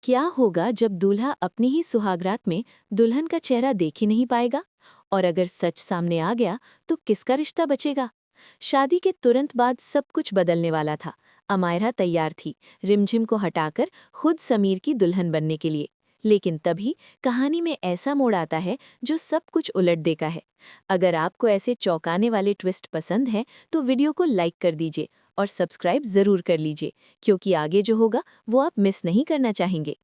क्या होगा जब दूल्हा अपनी ही सुहागरात में दुल्हन का चेहरा देख ही नहीं पाएगा? और अगर सच सामने आ गया तो किसका रिश्ता बचेगा? शादी के तुरंत बाद सब कुछ बदलने वाला था। अमायरा तैयार थी, रिमझिम को हटाकर खुद समीर की दुल्हन बनने के लिए। लेकिन तभी कहानी में ऐसा मोड़ आता है जो सब कुछ उलट देता है। अगर आपको ऐसे चौंकाने वाले ट्विस्ट पसंद हैं तो वीडियो को लाइक कर दीजिए और सब्सक्राइब जरूर कर लीजिए, क्योंकि आगे जो होगा वो आप मिस नहीं करना चाहेंगे।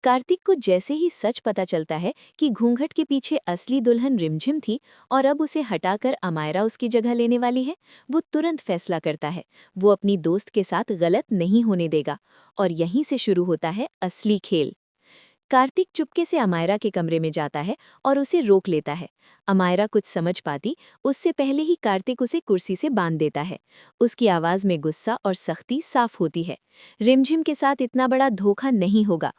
कार्तिक को जैसे ही सच पता चलता है कि घूंघट के पीछे असली दुल्हन रिमझिम थी और अब उसे हटाकर अमायरा उसकी जगह लेने वाली है, वो तुरंत फैसला करता है। वो अपनी दोस्त के साथ गलत नहीं होने देगा। और यहीं से शुरू होता है असली खेल। कार्तिक चुपके से अमायरा के कमरे में जाता है और उसे रोक लेता है। अमायरा कुछ समझ पाती उससे पहले ही कार्तिक उसे कुर्सी से बांध देता है। उसकी आवाज में गुस्सा और सख्ती साफ होती है। रिमझिम के साथ इतना बड़ा धोखा नहीं होगा।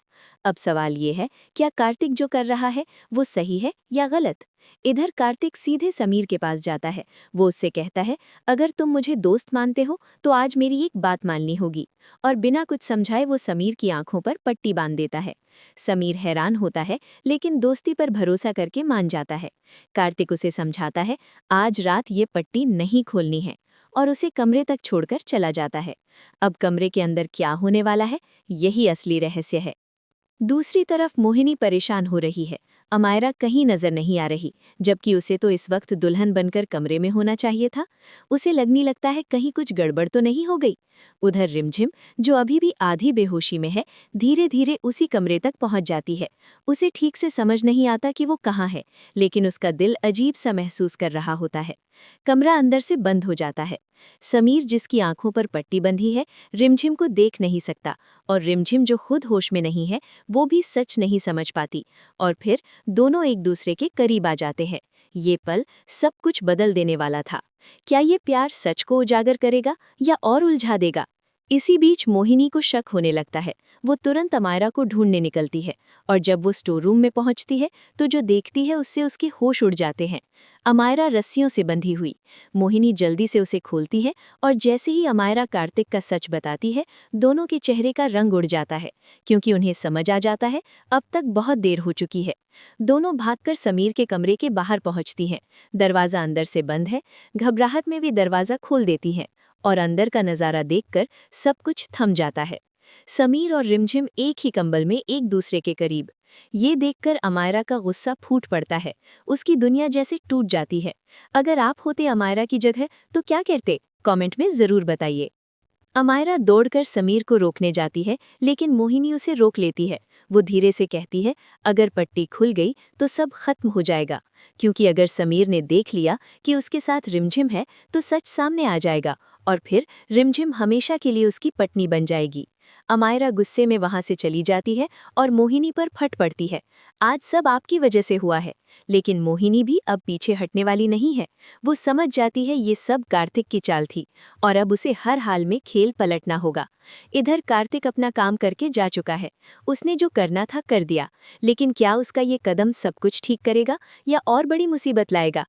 अब सवाल ये है, क्या कार्तिक जो कर रहा है वो सही है या गलत? इधर कार्तिक सीधे समीर के पास जाता है। वो उससे कहता है, अगर तुम मुझे दोस्त मानते हो तो आज मेरी एक बात माननी होगी। और बिना कुछ समझाए वो समीर की आंखों पर पट्टी बांध देता है। समीर हैरान होता है, लेकिन दोस्ती पर भरोसा करके मान जाता है। कार्तिक उसे समझाता है, आज रात ये पट्टी नहीं खोलनी है, और उसे कमरे तक छोड़कर चला जाता है। अब कमरे के अंदर क्या होने वाला है, यही असली रहस्य है। दूसरी तरफ मोहिनी परेशान हो रही है। अमायरा कहीं नजर नहीं आ रही, जबकि उसे तो इस वक्त दुल्हन बनकर कमरे में होना चाहिए था। उसे लगने लगता है कहीं कुछ गड़बड़ तो नहीं हो गई। उधर रिमझिम, जो अभी भी आधी बेहोशी में है, धीरे धीरे उसी कमरे तक पहुंच जाती है। उसे ठीक से समझ नहीं आता कि वो कहाँ है, लेकिन उसका दिल अजीब सा महसूस कर रहा होता है। कमरा अंदर से बंद हो जाता है। समीर, जिसकी आंखों पर पट्टी बंधी है, रिमझिम को देख नहीं सकता, और रिमझिम जो खुद होश में नहीं है वो भी सच नहीं समझ पाती। और फिर दोनों एक दूसरे के करीब आ जाते हैं। ये पल सब कुछ बदल देने वाला था। क्या ये प्यार सच को उजागर करेगा या और उलझा देगा? इसी बीच मोहिनी को शक होने लगता है। वो तुरंत अमायरा को ढूंढने निकलती है, और जब वो स्टोर रूम में पहुंचती है तो जो देखती है उससे उसके होश उड़ जाते हैं। अमायरा रस्सियों से बंधी हुई। मोहिनी जल्दी से उसे खोलती है, और जैसे ही अमायरा कार्तिक का सच बताती है, दोनों के चेहरे का रंग उड़ जाता है, क्योंकि उन्हें समझ आ जाता है अब तक बहुत देर हो चुकी है। दोनों भागकर समीर के कमरे के बाहर पहुंचती हैं। दरवाज़ा अंदर से बंद है। घबराहट में वे दरवाज़ा खोल देती हैं, और अंदर का नज़ारा देखकर सब कुछ थम जाता है। समीर और रिमझिम एक ही कंबल में एक दूसरे के करीब। ये देखकर अमायरा का गुस्सा फूट पड़ता है। उसकी दुनिया जैसे टूट जाती है। अगर आप होते अमायरा की जगह तो क्या करते? कमेंट में ज़रूर बताइए। अमायरा दौड़कर समीर को रोकने जाती है, लेकिन मोहिनी उसे रोक लेती है। वो धीरे से कहती है, अगर पट्टी खुल गई तो सब खत्म हो जाएगा, क्योंकि अगर समीर ने देख लिया कि उसके साथ रिमझिम है तो सच सामने आ जाएगा, और फिर रिमझिम हमेशा के लिए उसकी पत्नी बन जाएगी। अमायरा गुस्से में वहां से चली जाती है और मोहिनी पर फट पड़ती है। आज सब आपकी वजह से हुआ है। लेकिन मोहिनी भी अब पीछे हटने वाली नहीं है। वो समझ जाती है ये सब कार्तिक की चाल थी, और अब उसे हर हाल में खेल पलटना होगा। इधर कार्तिक अपना काम करके जा चुका है। उसने जो करना था कर दिया, लेकिन क्या उसका ये कदम सब कुछ ठीक करेगा या और बड़ी मुसीबत लाएगा?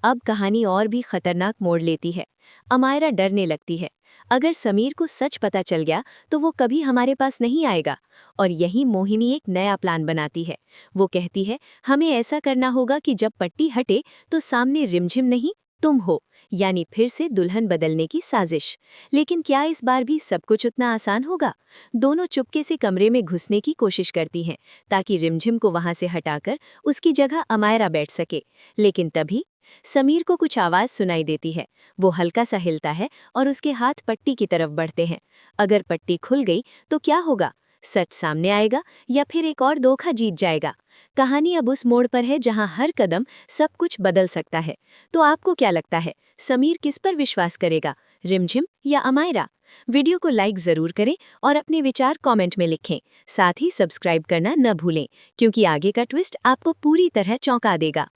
अब कहानी और भी खतरनाक मोड़ लेती है। अमायरा डरने लगती है। अगर समीर को सच पता चल गया तो वो कभी हमारे पास नहीं आएगा। और यही मोहिनी एक नया प्लान बनाती है। वो कहती है, हमें ऐसा करना होगा कि जब पट्टी हटे तो सामने रिमझिम नहीं, तुम हो, यानी फिर से दुल्हन बदलने की साजिश। लेकिन क्या इस बार भी सब कुछ उतना आसान होगा? दोनों चुपके से कमरे में घुसने की कोशिश करती हैं, ताकि रिमझिम को वहां से हटाकर उसकी जगह अमायरा बैठ सके। लेकिन तभी समीर को कुछ आवाज सुनाई देती है। वो हल्का सा हिलता है और उसके हाथ पट्टी की तरफ बढ़ते हैं। अगर पट्टी खुल गई तो क्या होगा? सच सामने आएगा या फिर एक और धोखा जीत जाएगा? कहानी अब उस मोड़ पर है जहां हर कदम सब कुछ बदल सकता है। तो आपको क्या लगता है, समीर किस पर विश्वास करेगा, रिमझिम या अमायरा? वीडियो को लाइक जरूर करें और अपने विचार कमेंट में लिखें। साथ ही सब्सक्राइब करना न भूलें, क्योंकि आगे का ट्विस्ट आपको पूरी तरह चौंका देगा।